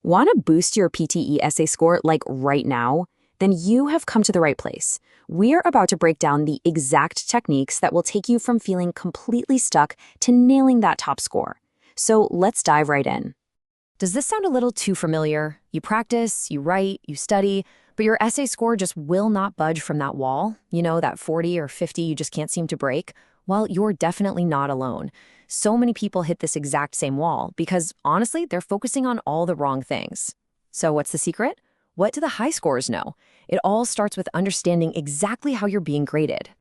Want to boost your PTE essay score like right now? Then you have come to the right place. We're about to break down the exact techniques that will take you from feeling completely stuck to nailing that top score. So let's dive right in. Does this sound a little too familiar? You practice, you write, you study, but your essay score just will not budge from that wall. You know, that 40 or 50 you just can't seem to break? Well, you're definitely not alone. So many people hit this exact same wall because, honestly, they're focusing on all the wrong things. So what's the secret? What do the high scores know? It all starts with understanding exactly how you're being graded.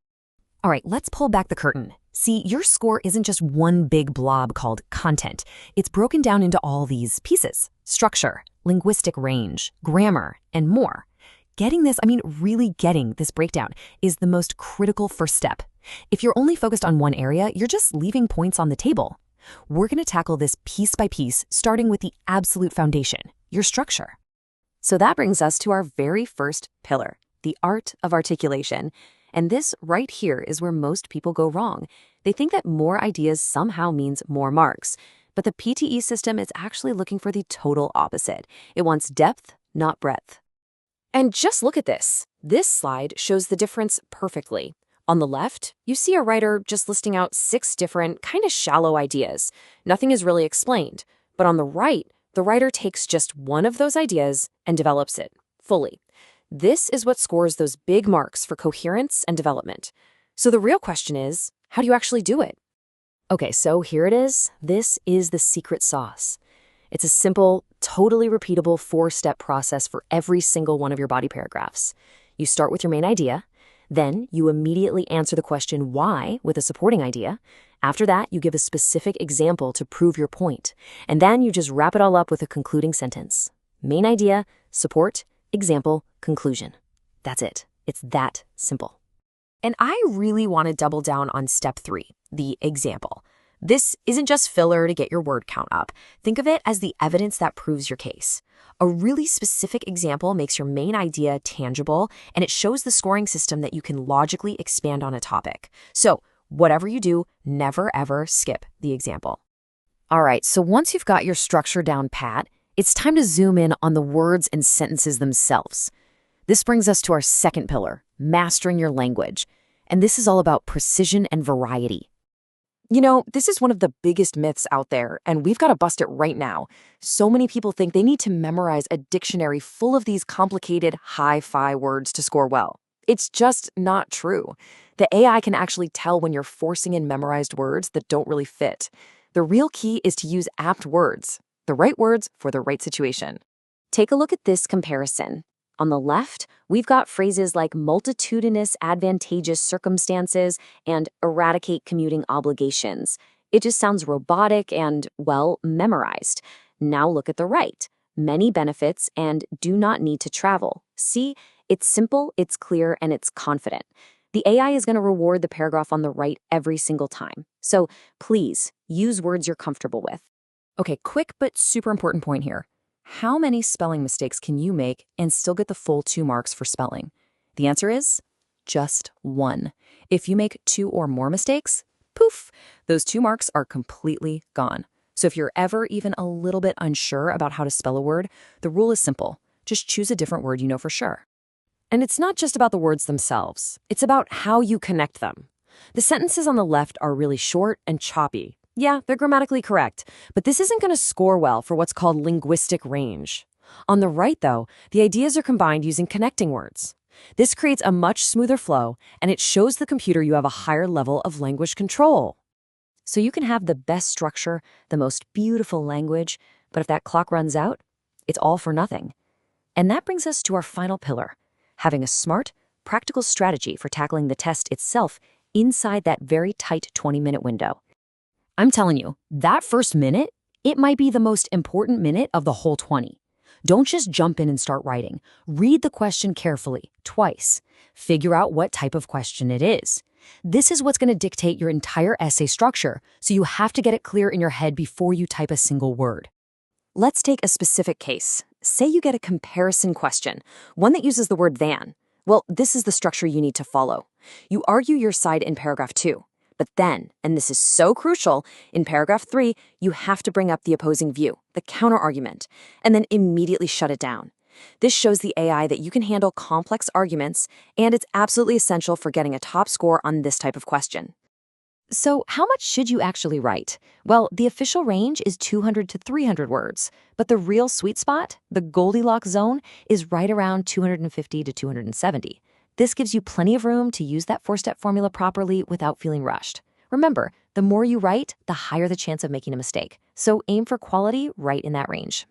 All right, let's pull back the curtain. See, your score isn't just one big blob called content. It's broken down into all these pieces: structure, linguistic range, grammar, and more. Really getting this breakdown is the most critical first step. If you're only focused on one area, you're just leaving points on the table. We're going to tackle this piece by piece, starting with the absolute foundation, your structure. So that brings us to our very first pillar, the art of articulation. And this right here is where most people go wrong. They think that more ideas somehow means more marks. But the PTE system is actually looking for the total opposite. It wants depth, not breadth. And just look at this. This slide shows the difference perfectly. On the left, you see a writer just listing out 6 different, kind of shallow ideas. Nothing is really explained. But on the right, the writer takes just one of those ideas and develops it fully. This is what scores those big marks for coherence and development. So the real question is, how do you actually do it? Okay, so here it is. This is the secret sauce. It's a simple, totally repeatable 4-step process for every single one of your body paragraphs. You start with your main idea. Then you immediately answer the question why with a supporting idea. After that, you give a specific example to prove your point. And then you just wrap it all up with a concluding sentence. Main idea, support, example, conclusion. That's it. It's that simple. And I really want to double down on step 3, the example. This isn't just filler to get your word count up. Think of it as the evidence that proves your case. A really specific example makes your main idea tangible, and it shows the scoring system that you can logically expand on a topic. So whatever you do, never ever skip the example. All right, so once you've got your structure down pat, it's time to zoom in on the words and sentences themselves. This brings us to our second pillar, mastering your language. And this is all about precision and variety. You know, this is one of the biggest myths out there, and we've got to bust it right now. So many people think they need to memorize a dictionary full of these complicated, hi-fi words to score well. It's just not true. The AI can actually tell when you're forcing in memorized words that don't really fit. The real key is to use apt words, the right words for the right situation. Take a look at this comparison. On the left, we've got phrases like multitudinous advantageous circumstances and eradicate commuting obligations. It just sounds robotic and, well, memorized. Now look at the right. Many benefits and do not need to travel. See, it's simple, it's clear, and it's confident. The AI is going to reward the paragraph on the right every single time. So please, use words you're comfortable with. Okay, quick but super important point here. How many spelling mistakes can you make and still get the full 2 marks for spelling? The answer is just 1. If you make 2 or more mistakes, poof, those 2 marks are completely gone. So if you're ever even a little bit unsure about how to spell a word, the rule is simple. Just choose a different word you know for sure. And it's not just about the words themselves. It's about how you connect them. The sentences on the left are really short and choppy. Yeah, they're grammatically correct, but this isn't going to score well for what's called linguistic range. On the right, though, the ideas are combined using connecting words. This creates a much smoother flow, and it shows the computer you have a higher level of language control. So you can have the best structure, the most beautiful language, but if that clock runs out, it's all for nothing. And that brings us to our final pillar, having a smart, practical strategy for tackling the test itself inside that very tight 20-minute window. I'm telling you, that first minute, it might be the most important minute of the whole 20. Don't just jump in and start writing. Read the question carefully, twice. Figure out what type of question it is. This is what's going to dictate your entire essay structure, so you have to get it clear in your head before you type a single word. Let's take a specific case. Say you get a comparison question, one that uses the word than. Well, this is the structure you need to follow. You argue your side in paragraph 2. But then, and this is so crucial, in paragraph 3, you have to bring up the opposing view, the counterargument, and then immediately shut it down. This shows the AI that you can handle complex arguments, and it's absolutely essential for getting a top score on this type of question. So, how much should you actually write? Well, the official range is 200 to 300 words, but the real sweet spot, the Goldilocks zone, is right around 250 to 270. This gives you plenty of room to use that four-step formula properly without feeling rushed. Remember, the more you write, the higher the chance of making a mistake. So aim for quality right in that range.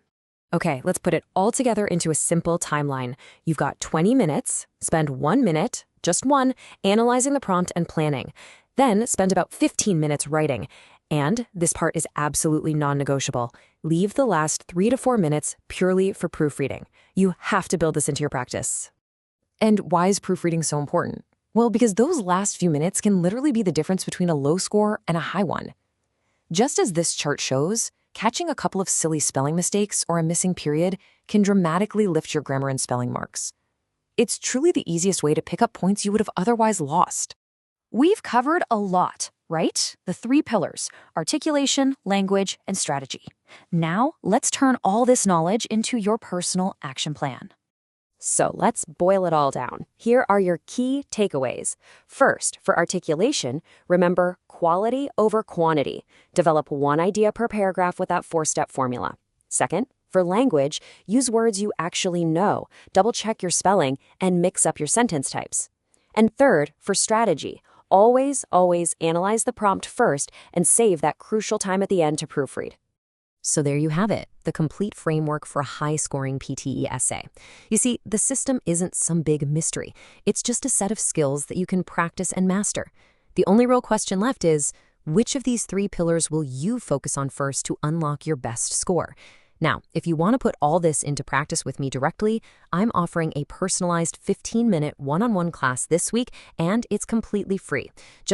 Okay, let's put it all together into a simple timeline. You've got 20 minutes, spend 1 minute, just one, analyzing the prompt and planning. Then spend about 15 minutes writing. And this part is absolutely non-negotiable. Leave the last 3 to 4 minutes purely for proofreading. You have to build this into your practice. And why is proofreading so important? Well, because those last few minutes can literally be the difference between a low score and a high one. Just as this chart shows, catching a couple of silly spelling mistakes or a missing period can dramatically lift your grammar and spelling marks. It's truly the easiest way to pick up points you would have otherwise lost. We've covered a lot, right? The 3 pillars: articulation, language, and strategy. Now, let's turn all this knowledge into your personal action plan. So let's boil it all down. Here are your key takeaways. First, for articulation, remember quality over quantity. Develop one idea per paragraph with that 4-step formula. Second, for language, use words you actually know, double-check your spelling, and mix up your sentence types. And third, for strategy, always analyze the prompt first and save that crucial time at the end to proofread. So there you have it, the complete framework for a high-scoring PTE essay. You see, the system isn't some big mystery. It's just a set of skills that you can practice and master. The only real question left is, which of these 3 pillars will you focus on first to unlock your best score? Now, if you want to put all this into practice with me directly, I'm offering a personalized 15-minute one-on-one class this week, and it's completely free. Just